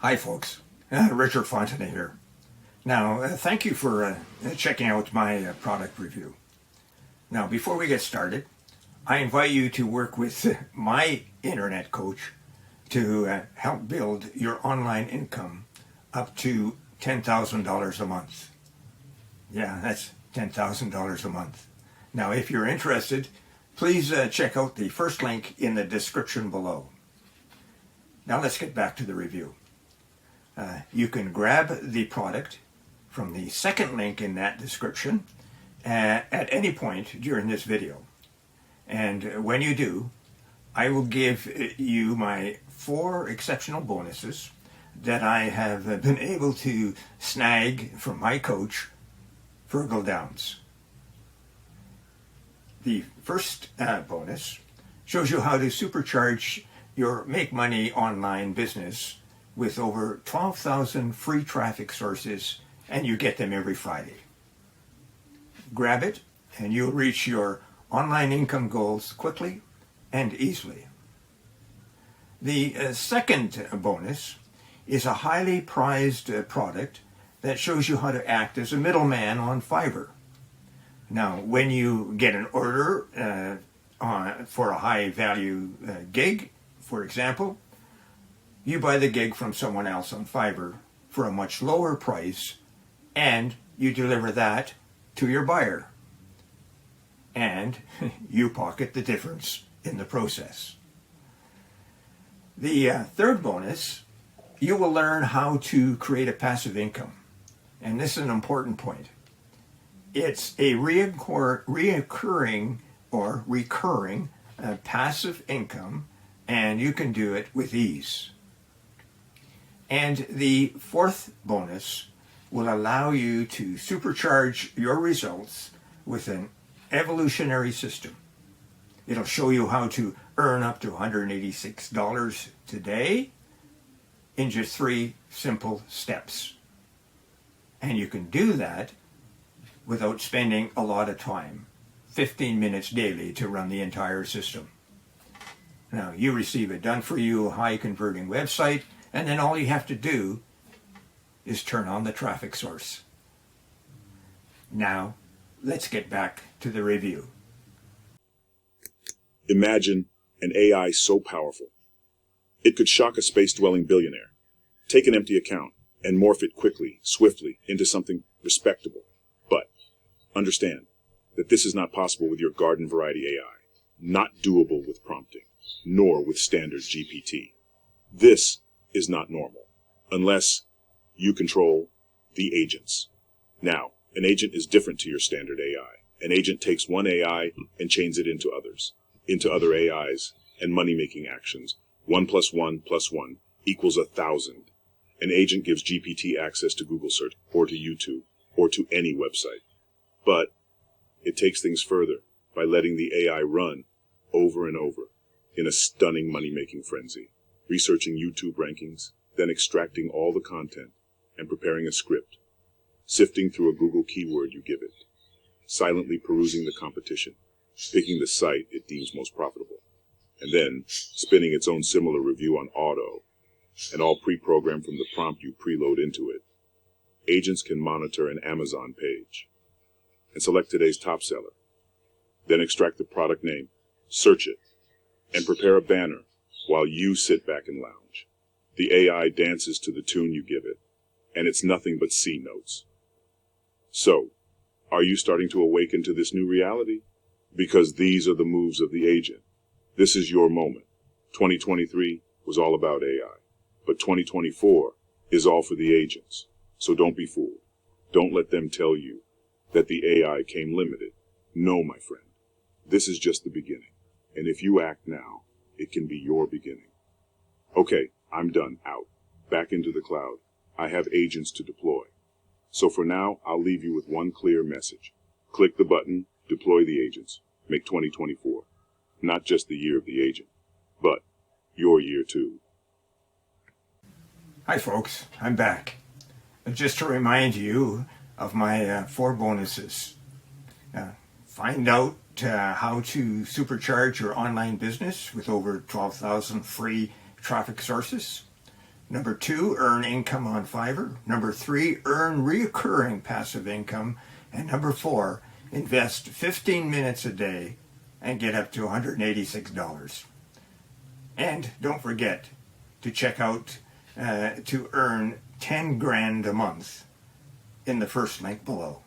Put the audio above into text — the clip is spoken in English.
Hi folks, Richard Fontenay here. Now, thank you for checking out my product review. Now, before we get started, I invite you to work with my internet coach to help build your online income up to $10,000 a month. Yeah, that's $10,000 a month. Now, if you're interested, please check out the first link in the description below. Now let's get back to the review. You can grab the product from the second link in that description at any point during this video. And when you do, I will give you my 4 exceptional bonuses that I have been able to snag from my coach, Virgil Downs. The first bonus shows you how to supercharge your Make Money Online business with over 12,000 free traffic sources, and you get them every Friday. Grab it and you'll reach your online income goals quickly and easily. The second bonus is a highly prized product that shows you how to act as a middleman on Fiverr. Now, when you get an order for a high value gig, for example, you buy the gig from someone else on Fiverr for a much lower price, and you deliver that to your buyer. And you pocket the difference in the process. The third bonus, you will learn how to create a passive income. And this is an important point. It's a reoccurring or recurring passive income, and you can do it with ease. And the fourth bonus will allow you to supercharge your results with an evolutionary system. It'll show you how to earn up to $186 today in just 3 simple steps. And you can do that without spending a lot of time, 15 minutes daily to run the entire system. Now, you receive a done-for-you, high-converting website, and then all you have to do is turn on the traffic source. Now, let's get back to the review. Imagine an AI so powerful. It could shock a space-dwelling billionaire, take an empty account, and morph it quickly, swiftly, into something respectable. But understand that this is not possible with your garden variety AI, not doable with prompting, nor with standard GPT. This is not normal, unless you control the agents. Now, an agent is different to your standard AI. An agent takes one AI and chains it into others, into other AIs and money-making actions. 1 + 1 + 1 equals 1,000. An agent gives GPT access to Google search, or to YouTube, or to any website. But it takes things further by letting the AI run over and over in a stunning money-making frenzy, researching YouTube rankings, then extracting all the content and preparing a script, sifting through a Google keyword you give it, silently perusing the competition, picking the site it deems most profitable, and then spinning its own similar review on auto, and all pre-programmed from the prompt you preload into it. Agents can monitor an Amazon page and select today's top seller, then extract the product name, search it, and prepare a banner while you sit back and lounge. The AI dances to the tune you give it, and it's nothing but C notes. So, are you starting to awaken to this new reality? Because these are the moves of the agent. This is your moment. 2023 was all about AI, but 2024 is all for the agents. So don't be fooled. Don't let them tell you that the AI came limited. No, my friend. This is just the beginning. And if you act now, it can be your beginning. Okay, I'm done. Out. Back into the cloud. I have agents to deploy. So for now, I'll leave you with one clear message. Click the button, deploy the agents. Make 2024 not just the year of the agent, but your year too. Hi folks, I'm back. Just to remind you of my 4 bonuses. Find out how to supercharge your online business with over 12,000 free traffic sources. Number 2, earn income on Fiverr. Number 3, earn reoccurring passive income. And number 4, invest 15 minutes a day and get up to $186. And don't forget to check out to earn 10 grand a month in the first link below.